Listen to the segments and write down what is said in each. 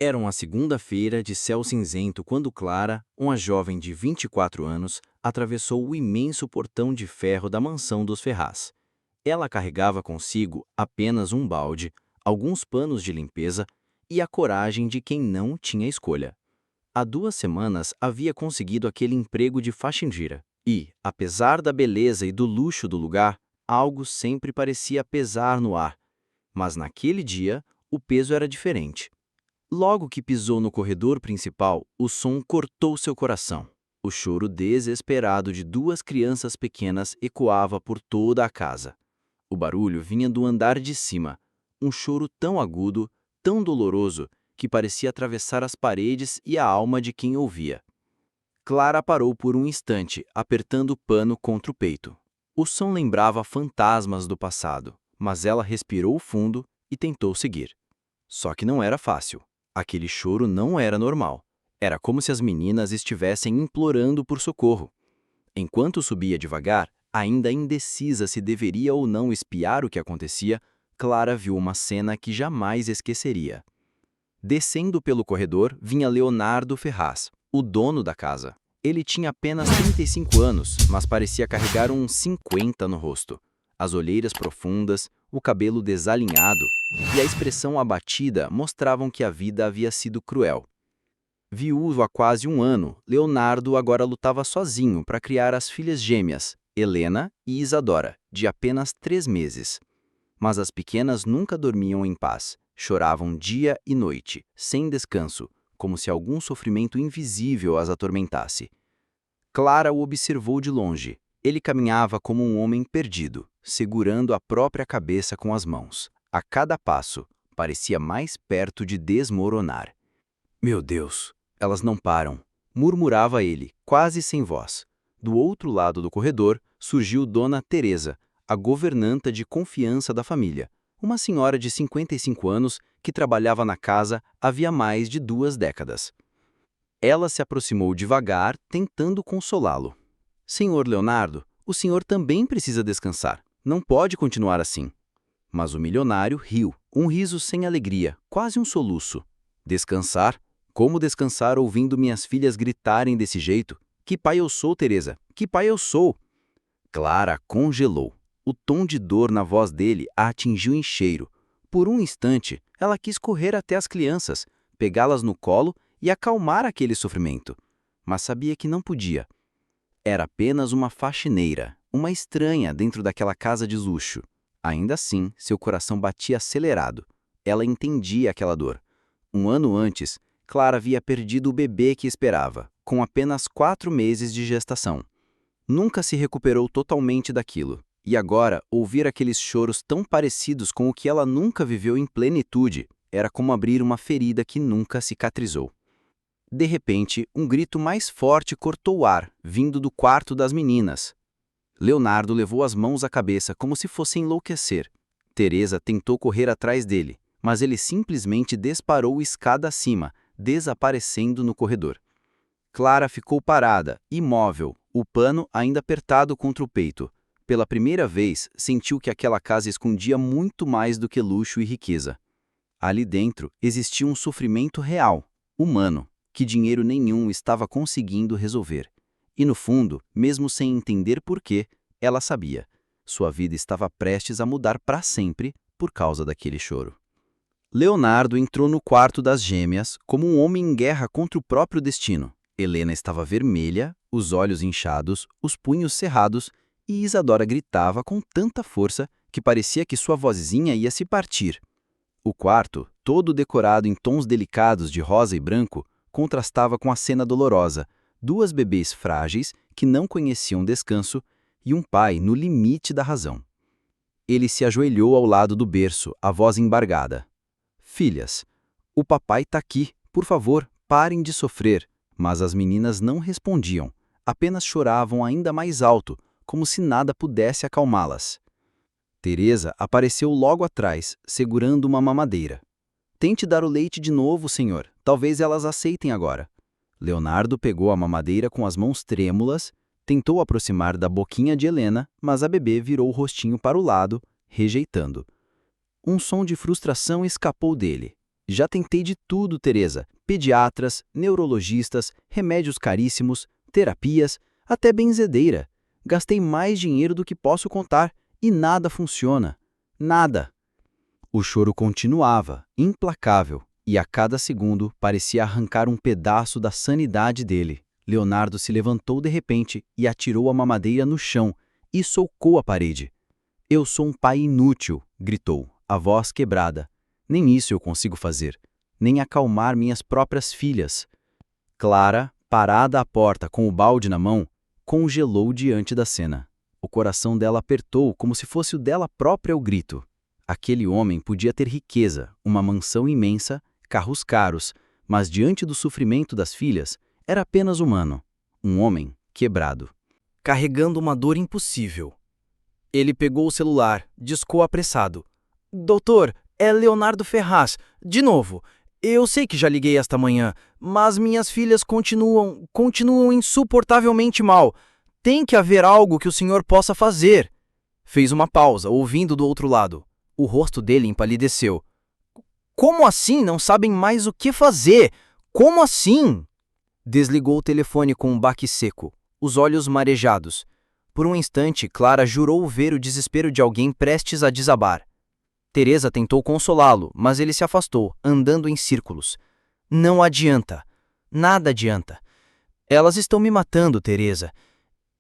Era uma segunda-feira de céu cinzento quando Clara, uma jovem de 24 anos, atravessou o imenso portão de ferro da mansão dos Ferraz. Ela carregava consigo apenas um balde, alguns panos de limpeza e a coragem de quem não tinha escolha. Há 2 semanas havia conseguido aquele emprego de faxineira e, apesar da beleza e do luxo do lugar, algo sempre parecia pesar no ar. Mas naquele dia, o peso era diferente. Logo que pisou no corredor principal, o som cortou seu coração. O choro desesperado de 2 crianças pequenas ecoava por toda a casa. O barulho vinha do andar de cima, um choro tão agudo, tão doloroso, que parecia atravessar as paredes e a alma de quem ouvia. Clara parou por um instante, apertando o pano contra o peito. O som lembrava fantasmas do passado, mas ela respirou fundo e tentou seguir. Só que não era fácil. Aquele choro não era normal. Era como se as meninas estivessem implorando por socorro. Enquanto subia devagar, ainda indecisa se deveria ou não espiar o que acontecia, Clara viu uma cena que jamais esqueceria. Descendo pelo corredor, vinha Leonardo Ferraz, o dono da casa. Ele tinha apenas 35 anos, mas parecia carregar uns 50 no rosto. As olheiras profundas, o cabelo desalinhado e a expressão abatida mostravam que a vida havia sido cruel. Viúvo há quase um ano, Leonardo agora lutava sozinho para criar as filhas gêmeas, Helena e Isadora, de apenas 3 meses. Mas as pequenas nunca dormiam em paz, choravam dia e noite, sem descanso, como se algum sofrimento invisível as atormentasse. Clara o observou de longe. Ele caminhava como um homem perdido, segurando a própria cabeça com as mãos. A cada passo, parecia mais perto de desmoronar. Meu Deus, elas não param, murmurava ele, quase sem voz. Do outro lado do corredor, surgiu Dona Teresa, a governanta de confiança da família, uma senhora de 55 anos que trabalhava na casa havia mais de 2 décadas. Ela se aproximou devagar, tentando consolá-lo. Senhor Leonardo, o senhor também precisa descansar. Não pode continuar assim. Mas o milionário riu, um riso sem alegria, quase um soluço. Descansar? Como descansar ouvindo minhas filhas gritarem desse jeito? Que pai eu sou, Teresa? Que pai eu sou? Clara congelou. O tom de dor na voz dele a atingiu em cheiro. Por um instante, ela quis correr até as crianças, pegá-las no colo e acalmar aquele sofrimento. Mas sabia que não podia. Era apenas uma faxineira, uma estranha dentro daquela casa de luxo. Ainda assim, seu coração batia acelerado. Ela entendia aquela dor. Um ano antes, Clara havia perdido o bebê que esperava, com apenas 4 meses de gestação. Nunca se recuperou totalmente daquilo. E agora, ouvir aqueles choros tão parecidos com o que ela nunca viveu em plenitude, era como abrir uma ferida que nunca cicatrizou. De repente, um grito mais forte cortou o ar, vindo do quarto das meninas. Leonardo levou as mãos à cabeça como se fosse enlouquecer. Teresa tentou correr atrás dele, mas ele simplesmente disparou escada acima, desaparecendo no corredor. Clara ficou parada, imóvel, o pano ainda apertado contra o peito. Pela primeira vez, sentiu que aquela casa escondia muito mais do que luxo e riqueza. Ali dentro existia um sofrimento real, humano, que dinheiro nenhum estava conseguindo resolver. E no fundo, mesmo sem entender por quê, ela sabia. Sua vida estava prestes a mudar para sempre por causa daquele choro. Leonardo entrou no quarto das gêmeas como um homem em guerra contra o próprio destino. Helena estava vermelha, os olhos inchados, os punhos cerrados, e Isadora gritava com tanta força que parecia que sua vozinha ia se partir. O quarto, todo decorado em tons delicados de rosa e branco, contrastava com a cena dolorosa, 2 bebês frágeis que não conheciam descanso e um pai no limite da razão. Ele se ajoelhou ao lado do berço, a voz embargada. Filhas, o papai tá aqui, por favor, parem de sofrer. Mas as meninas não respondiam, apenas choravam ainda mais alto, como se nada pudesse acalmá-las. Teresa apareceu logo atrás, segurando uma mamadeira. Tente dar o leite de novo, senhor. Talvez elas aceitem agora. Leonardo pegou a mamadeira com as mãos trêmulas, tentou aproximar da boquinha de Helena, mas a bebê virou o rostinho para o lado, rejeitando. Um som de frustração escapou dele. Já tentei de tudo, Teresa. Pediatras, neurologistas, remédios caríssimos, terapias, até benzedeira. Gastei mais dinheiro do que posso contar e nada funciona. Nada. O choro continuava, implacável, e a cada segundo parecia arrancar um pedaço da sanidade dele. Leonardo se levantou de repente e atirou a mamadeira no chão e socou a parede. "Eu sou um pai inútil", gritou, a voz quebrada. "Nem isso eu consigo fazer, nem acalmar minhas próprias filhas." Clara, parada à porta com o balde na mão, congelou diante da cena. O coração dela apertou como se fosse o dela própria o grito. Aquele homem podia ter riqueza, uma mansão imensa, carros caros, mas diante do sofrimento das filhas, era apenas humano. Um homem quebrado, carregando uma dor impossível. Ele pegou o celular, discou apressado. "Doutor, é Leonardo Ferraz. De novo. Eu sei que já liguei esta manhã, mas minhas filhas continuam insuportavelmente mal. Tem que haver algo que o senhor possa fazer." Fez uma pausa, ouvindo do outro lado. O rosto dele empalideceu. "Como assim não sabem mais o que fazer? Como assim?" Desligou o telefone com um baque seco, os olhos marejados. Por um instante, Clara jurou ver o desespero de alguém prestes a desabar. Teresa tentou consolá-lo, mas ele se afastou, andando em círculos. "Não adianta. Nada adianta. Elas estão me matando, Teresa.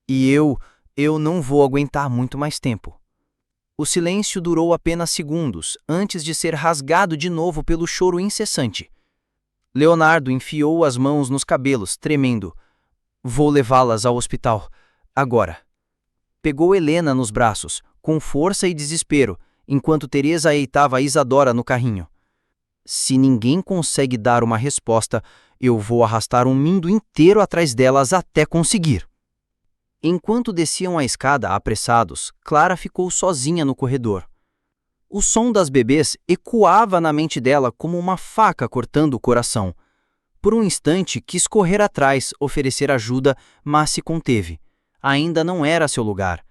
E eu não vou aguentar muito mais tempo." O silêncio durou apenas segundos, antes de ser rasgado de novo pelo choro incessante. Leonardo enfiou as mãos nos cabelos, tremendo. "Vou levá-las ao hospital. Agora." Pegou Helena nos braços, com força e desespero, enquanto Teresa eitava a Isadora no carrinho. "Se ninguém consegue dar uma resposta, eu vou arrastar um mundo inteiro atrás delas até conseguir." Enquanto desciam a escada apressados, Clara ficou sozinha no corredor. O som das bebês ecoava na mente dela como uma faca cortando o coração. Por um instante quis correr atrás, oferecer ajuda, mas se conteve. Ainda não era seu lugar.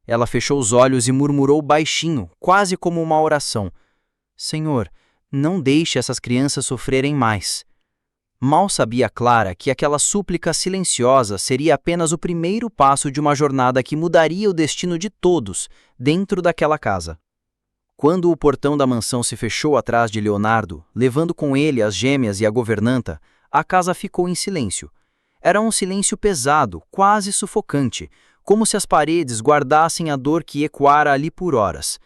Ela fechou os olhos e murmurou baixinho, quase como uma oração. "Senhor, não deixe essas crianças sofrerem mais." Mal sabia Clara que aquela súplica silenciosa seria apenas o primeiro passo de uma jornada que mudaria o destino de todos dentro daquela casa. Quando o portão da mansão se fechou atrás de Leonardo, levando com ele as gêmeas e a governanta, a casa ficou em silêncio. Era um silêncio pesado, quase sufocante, como se as paredes guardassem a dor que ecoara ali por horas.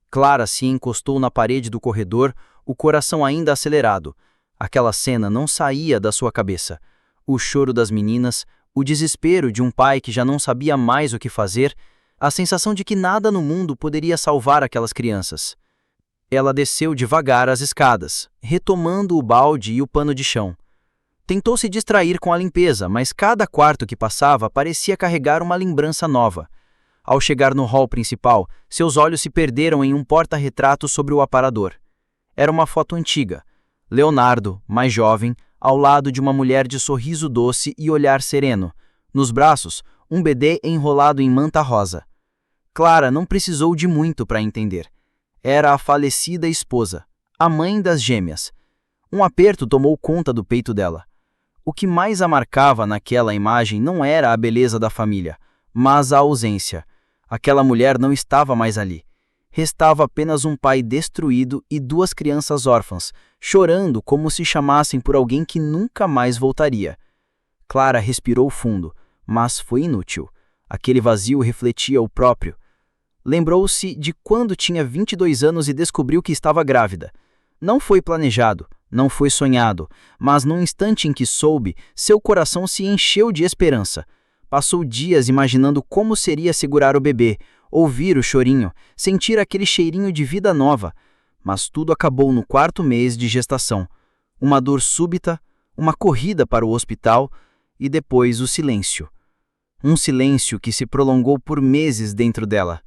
Clara se encostou na parede do corredor, o coração ainda acelerado. Aquela cena não saía da sua cabeça. O choro das meninas, o desespero de um pai que já não sabia mais o que fazer, a sensação de que nada no mundo poderia salvar aquelas crianças. Ela desceu devagar as escadas, retomando o balde e o pano de chão. Tentou se distrair com a limpeza, mas cada quarto que passava parecia carregar uma lembrança nova. Ao chegar no hall principal, seus olhos se perderam em um porta-retrato sobre o aparador. Era uma foto antiga. Leonardo, mais jovem, ao lado de uma mulher de sorriso doce e olhar sereno. Nos braços, um bebê enrolado em manta rosa. Clara não precisou de muito para entender. Era a falecida esposa, a mãe das gêmeas. Um aperto tomou conta do peito dela. O que mais a marcava naquela imagem não era a beleza da família, mas a ausência. Aquela mulher não estava mais ali. Restava apenas um pai destruído e duas crianças órfãs, chorando como se chamassem por alguém que nunca mais voltaria. Clara respirou fundo, mas foi inútil. Aquele vazio refletia o próprio. Lembrou-se de quando tinha 22 anos e descobriu que estava grávida. Não foi planejado, não foi sonhado, mas no instante em que soube, seu coração se encheu de esperança. Passou dias imaginando como seria segurar o bebê, ouvir o chorinho, sentir aquele cheirinho de vida nova. Mas tudo acabou no 4º mês de gestação. Uma dor súbita, uma corrida para o hospital e depois o silêncio. Um silêncio que se prolongou por meses dentro dela.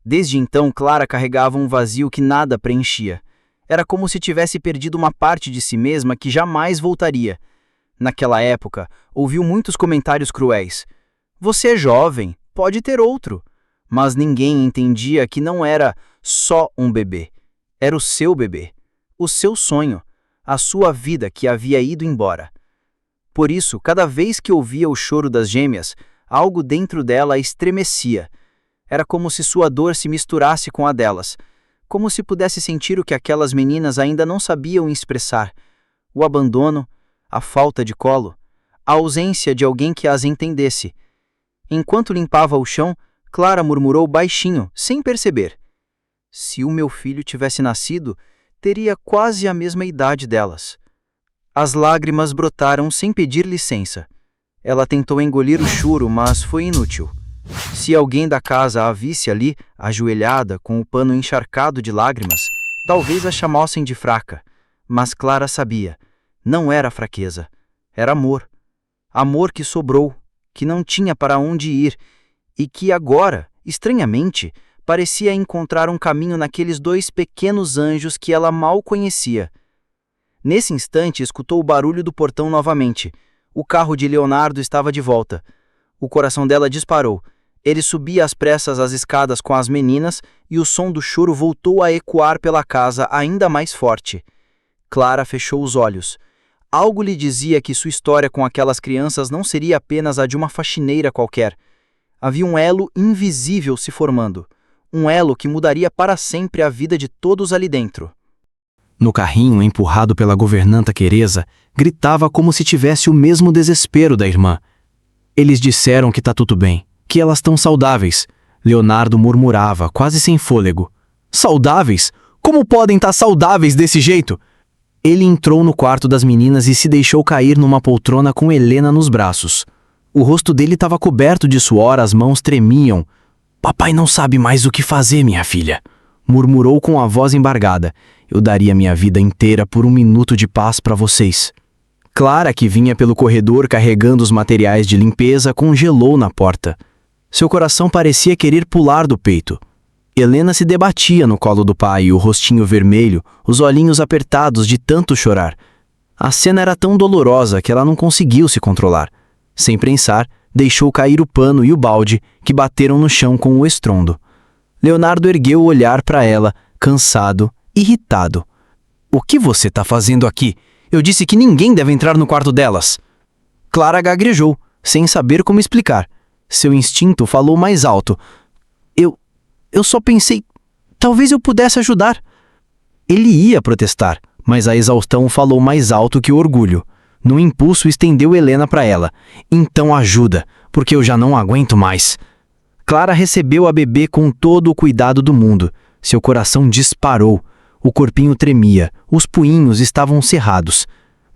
Desde então, Clara carregava um vazio que nada preenchia. Era como se tivesse perdido uma parte de si mesma que jamais voltaria. Naquela época, ouviu muitos comentários cruéis. "Você é jovem, pode ter outro." Mas ninguém entendia que não era só um bebê. Era o seu bebê, o seu sonho. a sua vida que havia ido embora. Por isso, cada vez que ouvia o choro das gêmeas, algo dentro dela estremecia. Era como se sua dor se misturasse com a delas, como se pudesse sentir o que aquelas meninas ainda não sabiam expressar: o abandono, a falta de colo, a ausência de alguém que as entendesse. Enquanto limpava o chão, Clara murmurou baixinho, sem perceber: se o meu filho tivesse nascido, teria quase a mesma idade delas. As lágrimas brotaram sem pedir licença. Ela tentou engolir o choro, mas foi inútil. Se alguém da casa a visse ali, ajoelhada, com o pano encharcado de lágrimas, talvez a chamassem de fraca. Mas Clara sabia, não era fraqueza, era amor. Amor que sobrou, que não tinha para onde ir, e que agora, estranhamente, parecia encontrar um caminho naqueles dois pequenos anjos que ela mal conhecia. Nesse instante, escutou o barulho do portão novamente. O carro de Leonardo estava de volta. O coração dela disparou. Ele subia às pressas as escadas com as meninas e o som do choro voltou a ecoar pela casa ainda mais forte. Clara fechou os olhos. Algo lhe dizia que sua história com aquelas crianças não seria apenas a de uma faxineira qualquer. Havia um elo invisível se formando. Um elo que mudaria para sempre a vida de todos ali dentro. No carrinho, empurrado pela governanta Queresa, gritava como se tivesse o mesmo desespero da irmã. Eles disseram que tá tudo bem, que elas estão saudáveis. Leonardo murmurava, quase sem fôlego. Saudáveis? Como podem estar saudáveis desse jeito? Ele entrou no quarto das meninas e se deixou cair numa poltrona com Helena nos braços. O rosto dele estava coberto de suor, as mãos tremiam. Papai não sabe mais o que fazer, minha filha, murmurou com a voz embargada. Eu daria minha vida inteira por um minuto de paz para vocês. Clara, que vinha pelo corredor carregando os materiais de limpeza, congelou na porta. Seu coração parecia querer pular do peito. Helena se debatia no colo do pai, o rostinho vermelho, os olhinhos apertados de tanto chorar. A cena era tão dolorosa que ela não conseguiu se controlar. Sem pensar, deixou cair o pano e o balde, que bateram no chão com o estrondo. Leonardo ergueu o olhar para ela, cansado, irritado. O que você tá fazendo aqui? Eu disse que ninguém deve entrar no quarto delas. Clara gaguejou, sem saber como explicar. Seu instinto falou mais alto. Eu só pensei, talvez eu pudesse ajudar. Ele ia protestar, mas a exaustão falou mais alto que o orgulho. No impulso, estendeu Helena para ela. Então ajuda, porque eu já não aguento mais. Clara recebeu a bebê com todo o cuidado do mundo. Seu coração disparou. O corpinho tremia, os punhos estavam cerrados.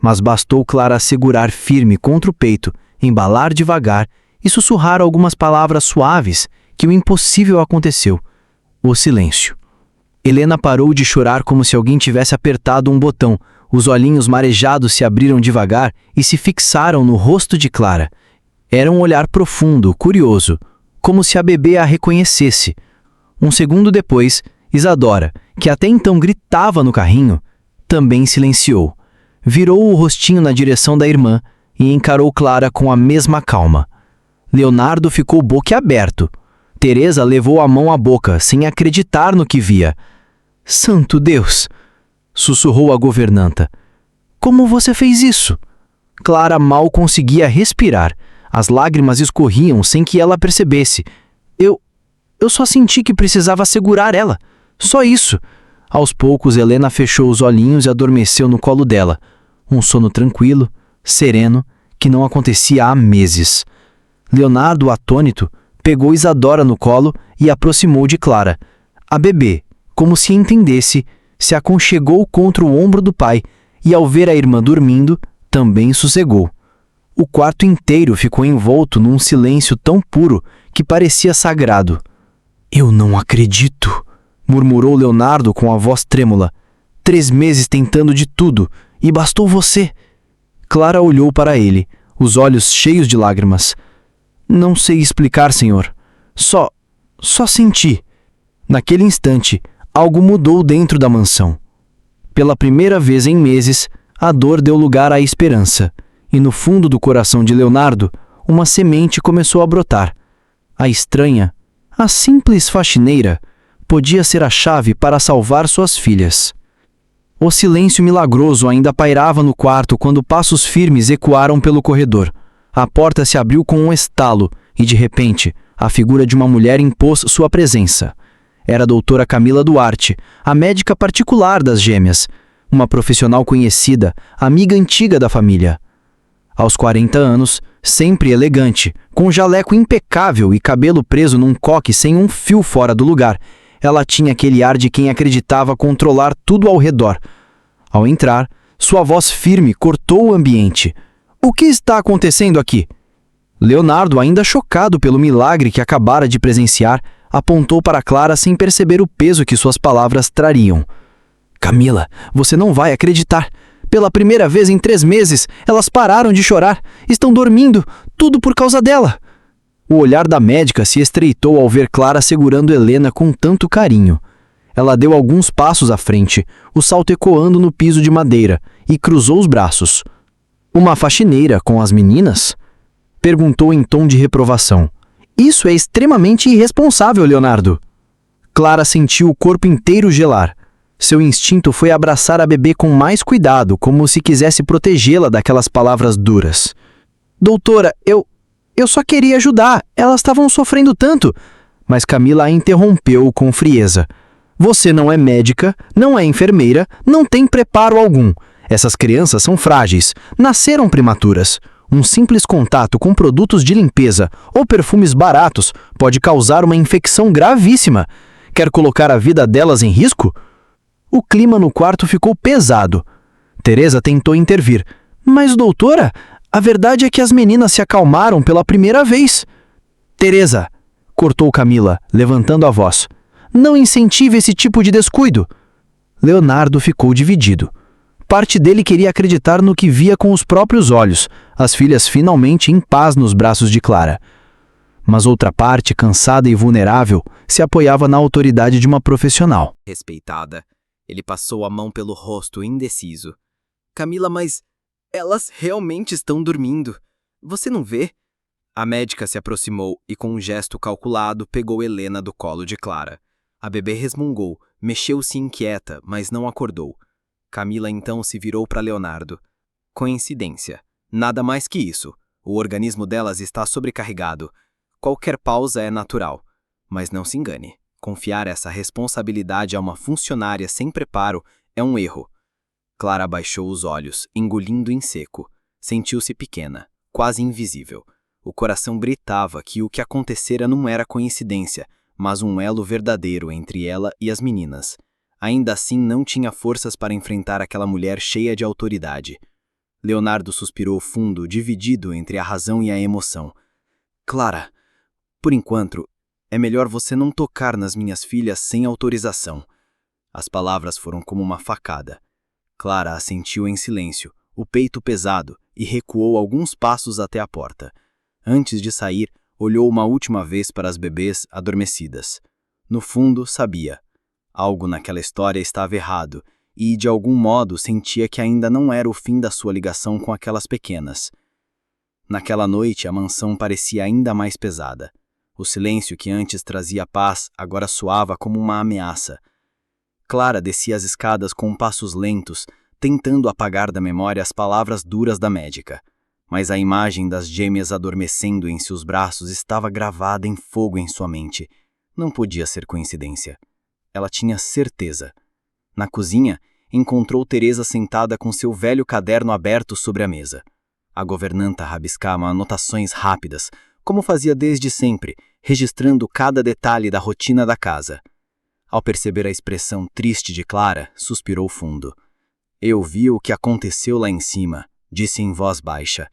Mas bastou Clara segurar firme contra o peito, embalar devagar e sussurrar algumas palavras suaves que o impossível aconteceu. O silêncio. Helena parou de chorar como se alguém tivesse apertado um botão. Os olhinhos marejados se abriram devagar e se fixaram no rosto de Clara. Era um olhar profundo, curioso, como se a bebê a reconhecesse. Um segundo depois, Isadora, que até então gritava no carrinho, também silenciou. Virou o rostinho na direção da irmã e encarou Clara com a mesma calma. Leonardo ficou boquiaberto. Teresa levou a mão à boca, sem acreditar no que via. Santo Deus! Sussurrou a governanta. Como você fez isso? Clara mal conseguia respirar. As lágrimas escorriam sem que ela percebesse. Eu só senti que precisava segurar ela. Só isso. Aos poucos, Helena fechou os olhinhos e adormeceu no colo dela. Um sono tranquilo, sereno, que não acontecia há meses. Leonardo, atônito, pegou Isadora no colo e aproximou de Clara. A bebê, como se entendesse, se aconchegou contra o ombro do pai e, ao ver a irmã dormindo, também sossegou. O quarto inteiro ficou envolto num silêncio tão puro que parecia sagrado. Eu não acredito, murmurou Leonardo com a voz trêmula. 3 meses tentando de tudo, e bastou você. Clara olhou para ele, os olhos cheios de lágrimas. Não sei explicar, senhor. Só senti. Naquele instante, algo mudou dentro da mansão. Pela primeira vez em meses, a dor deu lugar à esperança, e no fundo do coração de Leonardo, uma semente começou a brotar. A estranha, a simples faxineira, podia ser a chave para salvar suas filhas. O silêncio milagroso ainda pairava no quarto quando passos firmes ecoaram pelo corredor. A porta se abriu com um estalo e, de repente, a figura de uma mulher impôs sua presença. Era a doutora Camila Duarte, a médica particular das gêmeas, uma profissional conhecida, amiga antiga da família. Aos 40 anos, sempre elegante, com jaleco impecável e cabelo preso num coque sem um fio fora do lugar, ela tinha aquele ar de quem acreditava controlar tudo ao redor. Ao entrar, sua voz firme cortou o ambiente. "O que está acontecendo aqui?" Leonardo, ainda chocado pelo milagre que acabara de presenciar, apontou para Clara sem perceber o peso que suas palavras trariam. "Camila, você não vai acreditar. Pela primeira vez em 3 meses, elas pararam de chorar. Estão dormindo, tudo por causa dela." O olhar da médica se estreitou ao ver Clara segurando Helena com tanto carinho. Ela deu alguns passos à frente, o salto ecoando no piso de madeira, e cruzou os braços. "Uma faxineira com as meninas?" Perguntou em tom de reprovação. "Isso é extremamente irresponsável, Leonardo." Clara sentiu o corpo inteiro gelar. Seu instinto foi abraçar a bebê com mais cuidado, como se quisesse protegê-la daquelas palavras duras. "Doutora, eu só queria ajudar. Elas estavam sofrendo tanto." Mas Camila a interrompeu com frieza. "Você não é médica, não é enfermeira, não tem preparo algum. Essas crianças são frágeis, nasceram prematuras. Um simples contato com produtos de limpeza ou perfumes baratos pode causar uma infecção gravíssima. Quer colocar a vida delas em risco?" O clima no quarto ficou pesado. Teresa tentou intervir. "Mas, doutora, a verdade é que as meninas se acalmaram pela primeira vez." "Teresa", cortou Camila, levantando a voz, "não incentive esse tipo de descuido." Leonardo ficou dividido. Parte dele queria acreditar no que via com os próprios olhos, as filhas finalmente em paz nos braços de Clara. Mas outra parte, cansada e vulnerável, se apoiava na autoridade de uma profissional. Respeitada, ele passou a mão pelo rosto indeciso. "Camila, mas elas realmente estão dormindo. Você não vê?" A médica se aproximou e, com um gesto calculado, pegou Helena do colo de Clara. A bebê resmungou, mexeu-se inquieta, mas não acordou. Camila então se virou para Leonardo. "Coincidência. Nada mais que isso. O organismo delas está sobrecarregado. Qualquer pausa é natural. Mas não se engane. Confiar essa responsabilidade a uma funcionária sem preparo é um erro." Clara baixou os olhos, engolindo em seco. Sentiu-se pequena, quase invisível. O coração gritava que o que acontecera não era coincidência, mas um elo verdadeiro entre ela e as meninas. Ainda assim não tinha forças para enfrentar aquela mulher cheia de autoridade. Leonardo suspirou fundo, dividido entre a razão e a emoção. "Clara, por enquanto, é melhor você não tocar nas minhas filhas sem autorização." As palavras foram como uma facada. Clara assentiu em silêncio, o peito pesado, e recuou alguns passos até a porta. Antes de sair, olhou uma última vez para as bebês adormecidas. No fundo, sabia. Algo naquela história estava errado, e, de algum modo, sentia que ainda não era o fim da sua ligação com aquelas pequenas. Naquela noite, a mansão parecia ainda mais pesada. O silêncio que antes trazia paz agora soava como uma ameaça. Clara descia as escadas com passos lentos, tentando apagar da memória as palavras duras da médica. Mas a imagem das gêmeas adormecendo em seus braços estava gravada em fogo em sua mente. Não podia ser coincidência. Ela tinha certeza. Na cozinha, encontrou Teresa sentada com seu velho caderno aberto sobre a mesa. A governanta rabiscava anotações rápidas, como fazia desde sempre, registrando cada detalhe da rotina da casa. Ao perceber a expressão triste de Clara, suspirou fundo. "Eu vi o que aconteceu lá em cima", disse em voz baixa.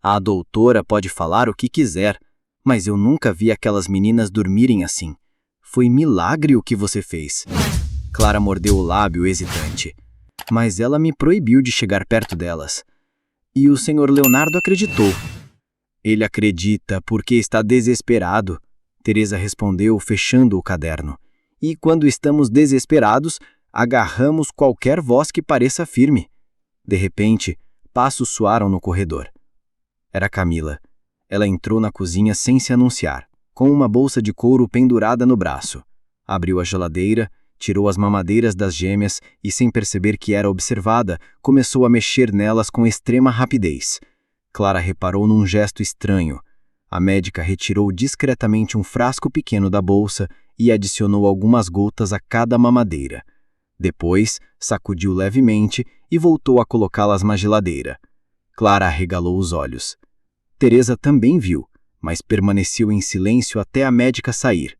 "A doutora pode falar o que quiser, mas eu nunca vi aquelas meninas dormirem assim. Foi milagre o que você fez." Clara mordeu o lábio hesitante. "Mas ela me proibiu de chegar perto delas." "E o senhor Leonardo acreditou." "Ele acredita porque está desesperado", Teresa respondeu, fechando o caderno. "E quando estamos desesperados, agarramos qualquer voz que pareça firme." De repente, passos soaram no corredor. Era Camila. Ela entrou na cozinha sem se anunciar, com uma bolsa de couro pendurada no braço. Abriu a geladeira, tirou as mamadeiras das gêmeas e, sem perceber que era observada, começou a mexer nelas com extrema rapidez. Clara reparou num gesto estranho. A médica retirou discretamente um frasco pequeno da bolsa e adicionou algumas gotas a cada mamadeira. Depois, sacudiu levemente e voltou a colocá-las na geladeira. Clara arregalou os olhos. Teresa também viu, mas permaneceu em silêncio até a médica sair.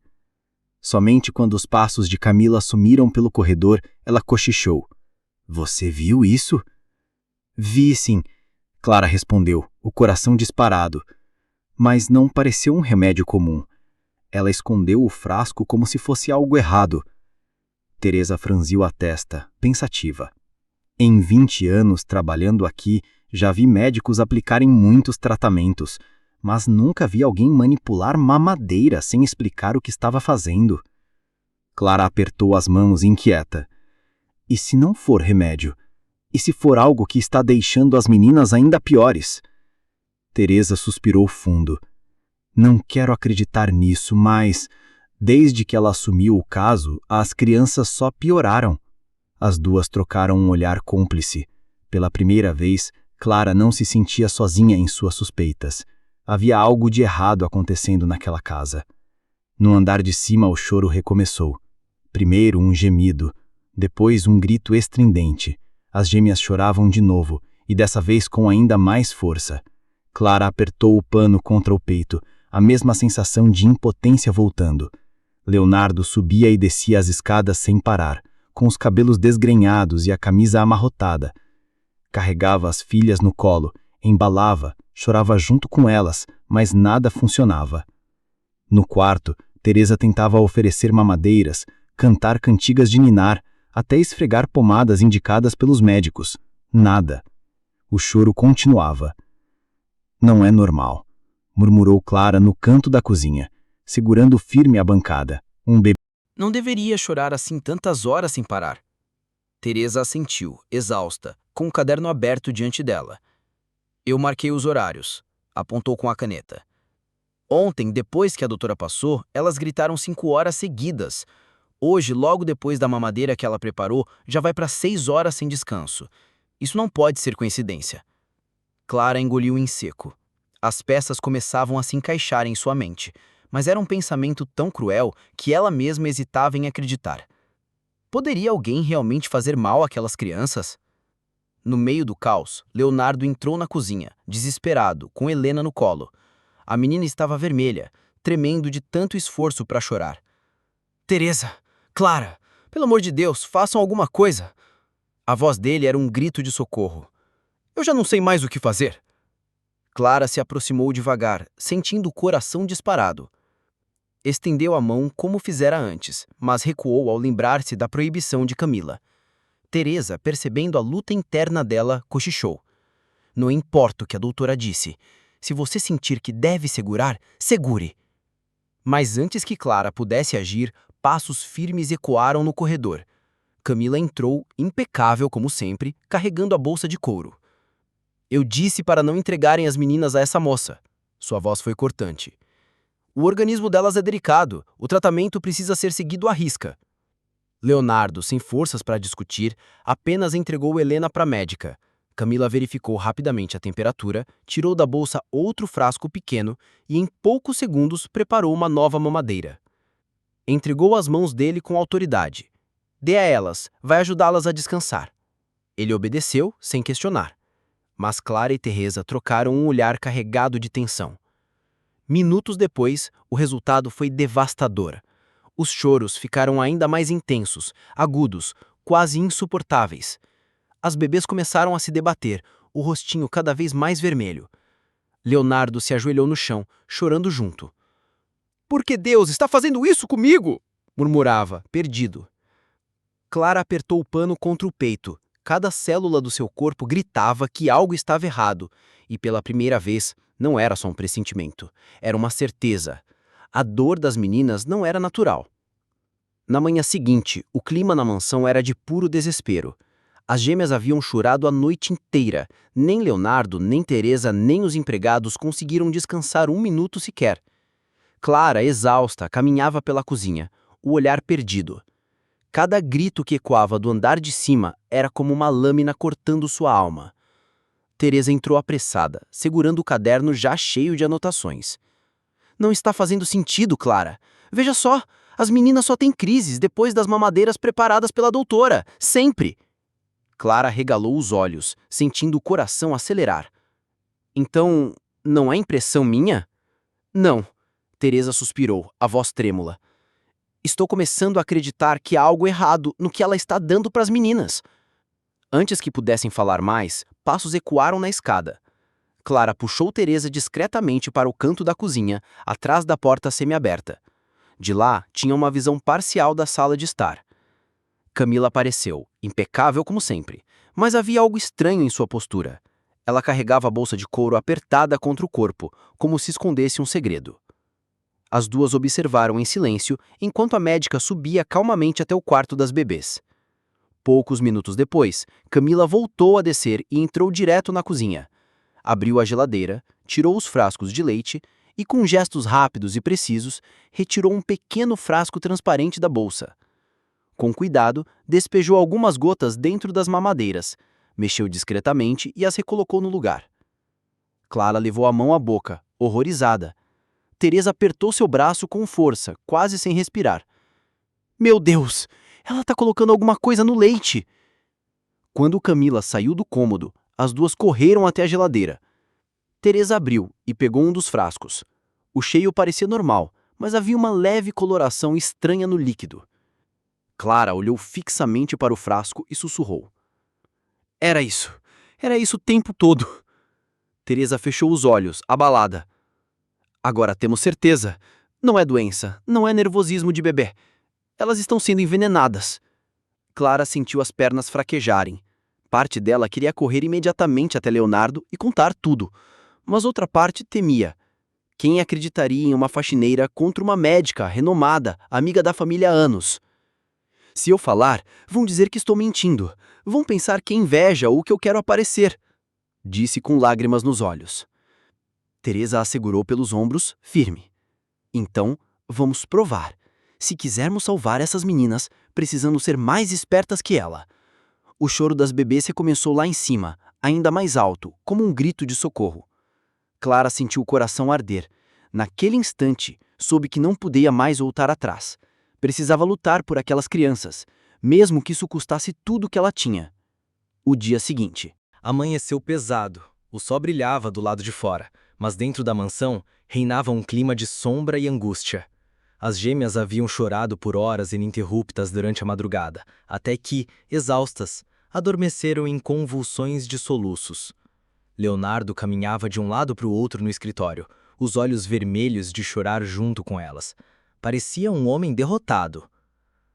Somente quando os passos de Camila sumiram pelo corredor, ela cochichou. Você viu isso? Vi, sim, Clara respondeu, o coração disparado. Mas não pareceu um remédio comum. Ela escondeu o frasco como se fosse algo errado. Teresa franziu a testa, pensativa. Em 20 anos trabalhando aqui, já vi médicos aplicarem muitos tratamentos, mas nunca vi alguém manipular mamadeira sem explicar o que estava fazendo. Clara apertou as mãos inquieta. E se não for remédio? E se for algo que está deixando as meninas ainda piores? Teresa suspirou fundo. Não quero acreditar nisso, mas, desde que ela assumiu o caso, as crianças só pioraram. As duas trocaram um olhar cúmplice. Pela primeira vez, Clara não se sentia sozinha em suas suspeitas. Havia algo de errado acontecendo naquela casa. No andar de cima, o choro recomeçou. Primeiro um gemido, depois um grito estridente. As gêmeas choravam de novo, e dessa vez com ainda mais força. Clara apertou o pano contra o peito, a mesma sensação de impotência voltando. Leonardo subia e descia as escadas sem parar, com os cabelos desgrenhados e a camisa amarrotada. Carregava as filhas no colo, embalava, chorava junto com elas, mas nada funcionava. No quarto, Teresa tentava oferecer mamadeiras, cantar cantigas de ninar, até esfregar pomadas indicadas pelos médicos. Nada. O choro continuava. Não é normal, murmurou Clara no canto da cozinha, segurando firme a bancada. Um bebê. Não deveria chorar assim tantas horas sem parar. Teresa assentiu, exausta, com o caderno aberto diante dela. Eu marquei os horários, apontou com a caneta. Ontem, depois que a doutora passou, elas gritaram 5 horas seguidas. Hoje, logo depois da mamadeira que ela preparou, já vai para 6 horas sem descanso. Isso não pode ser coincidência. Clara engoliu em seco. As peças começavam a se encaixar em sua mente, mas era um pensamento tão cruel que ela mesma hesitava em acreditar. Poderia alguém realmente fazer mal àquelas crianças? No meio do caos, Leonardo entrou na cozinha, desesperado, com Helena no colo. A menina estava vermelha, tremendo de tanto esforço para chorar. Teresa, Clara, pelo amor de Deus, façam alguma coisa. A voz dele era um grito de socorro. Eu já não sei mais o que fazer. Clara se aproximou devagar, sentindo o coração disparado. Estendeu a mão como fizera antes, mas recuou ao lembrar-se da proibição de Camila. Teresa, percebendo a luta interna dela, cochichou. Não importa o que a doutora disse. Se você sentir que deve segurar, segure. Mas antes que Clara pudesse agir, passos firmes ecoaram no corredor. Camila entrou, impecável como sempre, carregando a bolsa de couro. Eu disse para não entregarem as meninas a essa moça. Sua voz foi cortante. O organismo delas é delicado, o tratamento precisa ser seguido à risca. Leonardo, sem forças para discutir, apenas entregou Helena para a médica. Camila verificou rapidamente a temperatura, tirou da bolsa outro frasco pequeno e em poucos segundos preparou uma nova mamadeira. Entregou as mãos dele com autoridade. Dê a elas, vai ajudá-las a descansar. Ele obedeceu, sem questionar. Mas Clara e Teresa trocaram um olhar carregado de tensão. Minutos depois, o resultado foi devastador. Os choros ficaram ainda mais intensos, agudos, quase insuportáveis. As bebês começaram a se debater, o rostinho cada vez mais vermelho. Leonardo se ajoelhou no chão, chorando junto. Por que Deus está fazendo isso comigo? Murmurava, perdido. Clara apertou o pano contra o peito. Cada célula do seu corpo gritava que algo estava errado, e pela primeira vez, não era só um pressentimento, era uma certeza. A dor das meninas não era natural. Na manhã seguinte, o clima na mansão era de puro desespero. As gêmeas haviam chorado a noite inteira. Nem Leonardo, nem Teresa, nem os empregados conseguiram descansar um minuto sequer. Clara, exausta, caminhava pela cozinha, o olhar perdido. Cada grito que ecoava do andar de cima era como uma lâmina cortando sua alma. Teresa entrou apressada, segurando o caderno já cheio de anotações. Não está fazendo sentido, Clara. Veja só, as meninas só têm crises depois das mamadeiras preparadas pela doutora, sempre. Clara regalou os olhos, sentindo o coração acelerar. Então, não é impressão minha? Não. Teresa suspirou, a voz trêmula. Estou começando a acreditar que há algo errado no que ela está dando para as meninas. Antes que pudessem falar mais, passos ecoaram na escada. Clara puxou Teresa discretamente para o canto da cozinha, atrás da porta semiaberta. De lá, tinha uma visão parcial da sala de estar. Camila apareceu, impecável como sempre, mas havia algo estranho em sua postura. Ela carregava a bolsa de couro apertada contra o corpo, como se escondesse um segredo. As duas observaram em silêncio enquanto a médica subia calmamente até o quarto das bebês. Poucos minutos depois, Camila voltou a descer e entrou direto na cozinha. Abriu a geladeira, tirou os frascos de leite e, com gestos rápidos e precisos, retirou um pequeno frasco transparente da bolsa. Com cuidado, despejou algumas gotas dentro das mamadeiras, mexeu discretamente e as recolocou no lugar. Clara levou a mão à boca, horrorizada. Teresa apertou seu braço com força, quase sem respirar. Meu Deus! Ela está colocando alguma coisa no leite! Quando Camila saiu do cômodo, as duas correram até a geladeira. Teresa abriu e pegou um dos frascos. O cheiro parecia normal, mas havia uma leve coloração estranha no líquido. Clara olhou fixamente para o frasco e sussurrou. Era isso o tempo todo. Teresa fechou os olhos, abalada. Agora temos certeza. Não é doença, não é nervosismo de bebê. Elas estão sendo envenenadas. Clara sentiu as pernas fraquejarem. Parte dela queria correr imediatamente até Leonardo e contar tudo, mas outra parte temia. Quem acreditaria em uma faxineira contra uma médica renomada, amiga da família há anos? Se eu falar, vão dizer que estou mentindo. Vão pensar que é inveja ou que eu quero aparecer, disse com lágrimas nos olhos. Teresa a segurou pelos ombros, firme. Então, vamos provar. Se quisermos salvar essas meninas, precisamos ser mais espertas que ela. O choro das bebês recomeçou lá em cima, ainda mais alto, como um grito de socorro. Clara sentiu o coração arder. Naquele instante, soube que não podia mais voltar atrás. Precisava lutar por aquelas crianças, mesmo que isso custasse tudo que ela tinha. O dia seguinte. Amanheceu pesado. O sol brilhava do lado de fora, mas dentro da mansão reinava um clima de sombra e angústia. As gêmeas haviam chorado por horas ininterruptas durante a madrugada, até que, exaustas, adormeceram em convulsões de soluços. Leonardo caminhava de um lado para o outro no escritório, os olhos vermelhos de chorar junto com elas. Parecia um homem derrotado.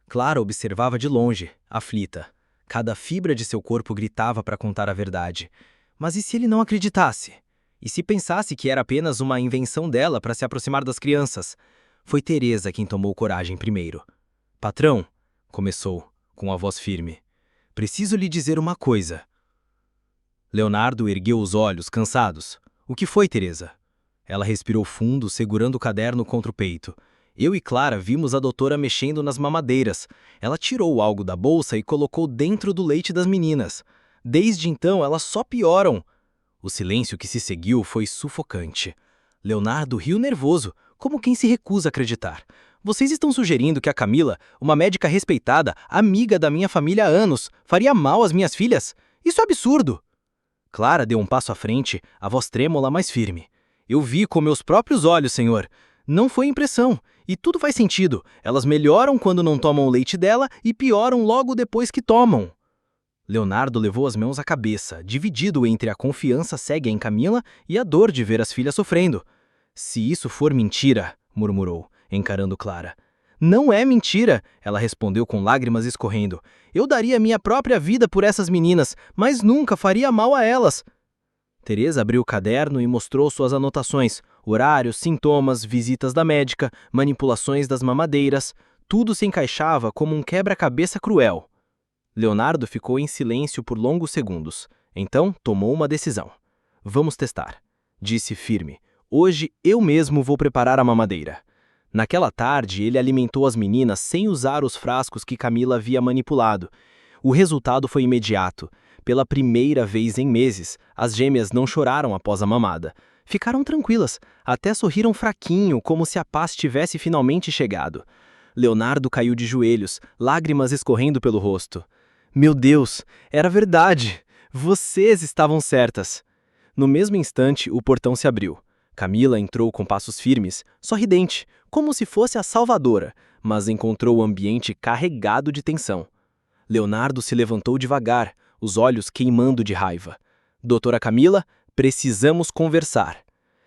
Clara observava de longe, aflita. Cada fibra de seu corpo gritava para contar a verdade. Mas e se ele não acreditasse? E se pensasse que era apenas uma invenção dela para se aproximar das crianças? Foi Teresa quem tomou coragem primeiro. Patrão, começou, com a voz firme. Preciso lhe dizer uma coisa. Leonardo ergueu os olhos, cansados. O que foi, Teresa? Ela respirou fundo, segurando o caderno contra o peito. Eu e Clara vimos a doutora mexendo nas mamadeiras. Ela tirou algo da bolsa e colocou dentro do leite das meninas. Desde então, elas só pioram. O silêncio que se seguiu foi sufocante. Leonardo riu nervoso, como quem se recusa a acreditar. Vocês estão sugerindo que a Camila, uma médica respeitada, amiga da minha família há anos, faria mal às minhas filhas? Isso é absurdo! Clara deu um passo à frente, a voz trêmula mais firme. Eu vi com meus próprios olhos, senhor. Não foi impressão. E tudo faz sentido. Elas melhoram quando não tomam o leite dela e pioram logo depois que tomam. Leonardo levou as mãos à cabeça, dividido entre a confiança cega em Camila e a dor de ver as filhas sofrendo. Se isso for mentira, murmurou, encarando Clara. Não é mentira, ela respondeu com lágrimas escorrendo. Eu daria minha própria vida por essas meninas, mas nunca faria mal a elas. Teresa abriu o caderno e mostrou suas anotações, horários, sintomas, visitas da médica, manipulações das mamadeiras. Tudo se encaixava como um quebra-cabeça cruel. Leonardo ficou em silêncio por longos segundos. Então, tomou uma decisão. Vamos testar, disse firme. Hoje eu mesmo vou preparar a mamadeira. Naquela tarde, ele alimentou as meninas sem usar os frascos que Camila havia manipulado. O resultado foi imediato. Pela primeira vez em meses, as gêmeas não choraram após a mamada. Ficaram tranquilas, até sorriram fraquinho, como se a paz tivesse finalmente chegado. Leonardo caiu de joelhos, lágrimas escorrendo pelo rosto. Meu Deus, era verdade! Vocês estavam certas! No mesmo instante, o portão se abriu. Camila entrou com passos firmes, sorridente, como se fosse a salvadora, mas encontrou o ambiente carregado de tensão. Leonardo se levantou devagar, os olhos queimando de raiva. Doutora Camila, precisamos conversar.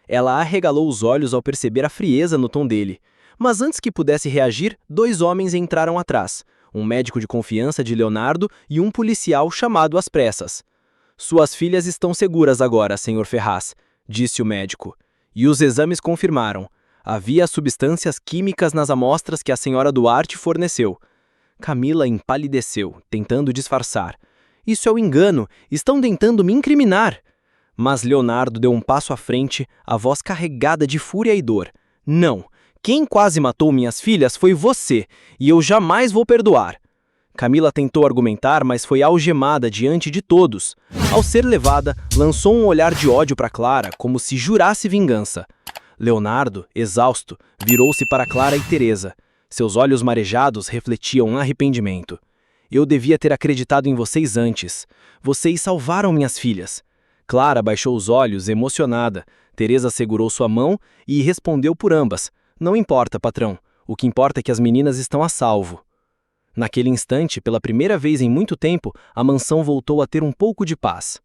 Ela arregalou os olhos ao perceber a frieza no tom dele. Mas antes que pudesse reagir, 2 homens entraram atrás, um médico de confiança de Leonardo e um policial chamado às pressas. Suas filhas estão seguras agora, Sr. Ferraz, disse o médico. E os exames confirmaram. Havia substâncias químicas nas amostras que a Sra. Duarte forneceu. Camila empalideceu, tentando disfarçar. Isso é um engano, estão tentando me incriminar. Mas Leonardo deu um passo à frente, a voz carregada de fúria e dor. Não, quem quase matou minhas filhas foi você, e eu jamais vou perdoar. Camila tentou argumentar, mas foi algemada diante de todos. Ao ser levada, lançou um olhar de ódio para Clara, como se jurasse vingança. Leonardo, exausto, virou-se para Clara e Teresa. Seus olhos marejados refletiam arrependimento. Eu devia ter acreditado em vocês antes. Vocês salvaram minhas filhas. Clara baixou os olhos, emocionada. Teresa segurou sua mão e respondeu por ambas. Não importa, patrão. O que importa é que as meninas estão a salvo. Naquele instante, pela primeira vez em muito tempo, a mansão voltou a ter um pouco de paz.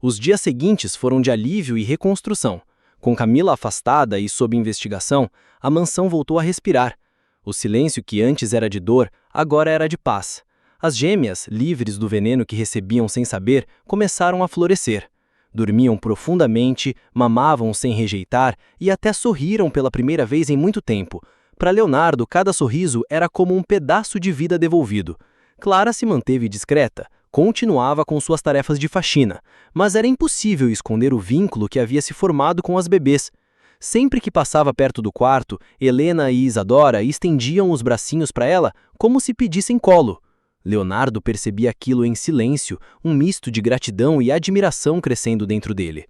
Os dias seguintes foram de alívio e reconstrução. Com Camila afastada e sob investigação, a mansão voltou a respirar. O silêncio que antes era de dor, agora era de paz. As gêmeas, livres do veneno que recebiam sem saber, começaram a florescer. Dormiam profundamente, mamavam sem rejeitar e até sorriram pela primeira vez em muito tempo. Para Leonardo, cada sorriso era como um pedaço de vida devolvido. Clara se manteve discreta, continuava com suas tarefas de faxina, mas era impossível esconder o vínculo que havia se formado com as bebês. Sempre que passava perto do quarto, Helena e Isadora estendiam os bracinhos para ela como se pedissem colo. Leonardo percebia aquilo em silêncio, um misto de gratidão e admiração crescendo dentro dele.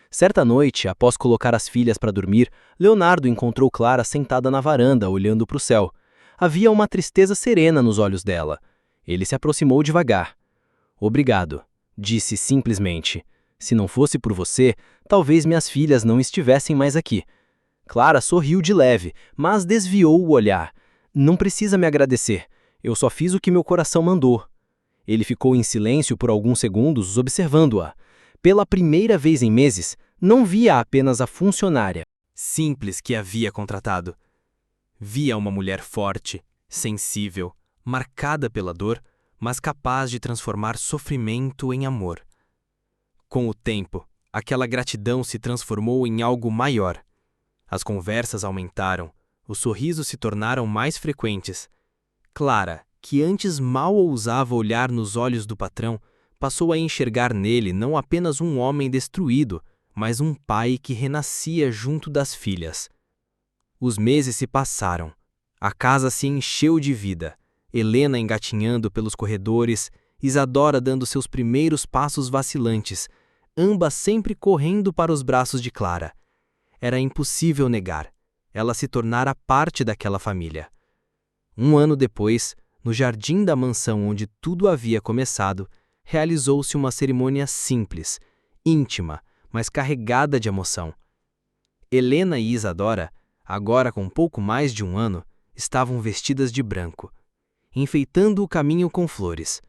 Certa noite, após colocar as filhas para dormir, Leonardo encontrou Clara sentada na varanda, olhando para o céu. Havia uma tristeza serena nos olhos dela. Ele se aproximou devagar. Obrigado, disse simplesmente. Se não fosse por você, talvez minhas filhas não estivessem mais aqui. Clara sorriu de leve, mas desviou o olhar. Não precisa me agradecer. Eu só fiz o que meu coração mandou. Ele ficou em silêncio por alguns segundos, observando-a. Pela primeira vez em meses, não via apenas a funcionária simples que havia contratado. Via uma mulher forte, sensível, marcada pela dor, mas capaz de transformar sofrimento em amor. Com o tempo, aquela gratidão se transformou em algo maior. As conversas aumentaram, os sorrisos se tornaram mais frequentes. Clara, que antes mal ousava olhar nos olhos do patrão, passou a enxergar nele não apenas um homem destruído, mas um pai que renascia junto das filhas. Os meses se passaram. A casa se encheu de vida. Helena engatinhando pelos corredores, Isadora dando seus primeiros passos vacilantes, ambas sempre correndo para os braços de Clara. Era impossível negar. Ela se tornara parte daquela família. Um ano depois, no jardim da mansão onde tudo havia começado, realizou-se uma cerimônia simples, íntima, mas carregada de emoção. Helena e Isadora, agora com pouco mais de um ano, estavam vestidas de branco, enfeitando o caminho com flores.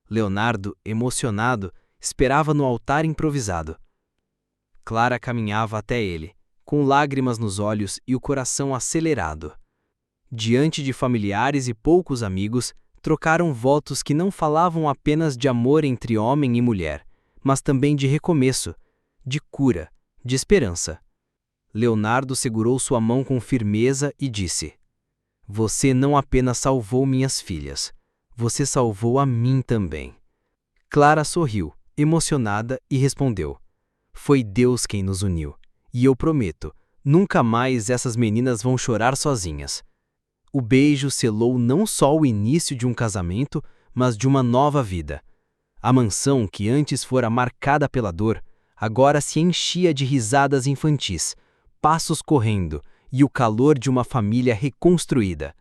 Leonardo, emocionado, esperava no altar improvisado. Clara caminhava até ele, com lágrimas nos olhos e o coração acelerado. Diante de familiares e poucos amigos, trocaram votos que não falavam apenas de amor entre homem e mulher, mas também de recomeço, de cura, de esperança. Leonardo segurou sua mão com firmeza e disse: Você não apenas salvou minhas filhas, você salvou a mim também. Clara sorriu, emocionada, e respondeu: Foi Deus quem nos uniu, e eu prometo, Nunca mais essas meninas vão chorar sozinhas. O beijo selou não só o início de um casamento, mas de uma nova vida. A mansão, que antes fora marcada pela dor, agora se enchia de risadas infantis, passos correndo e o calor de uma família reconstruída.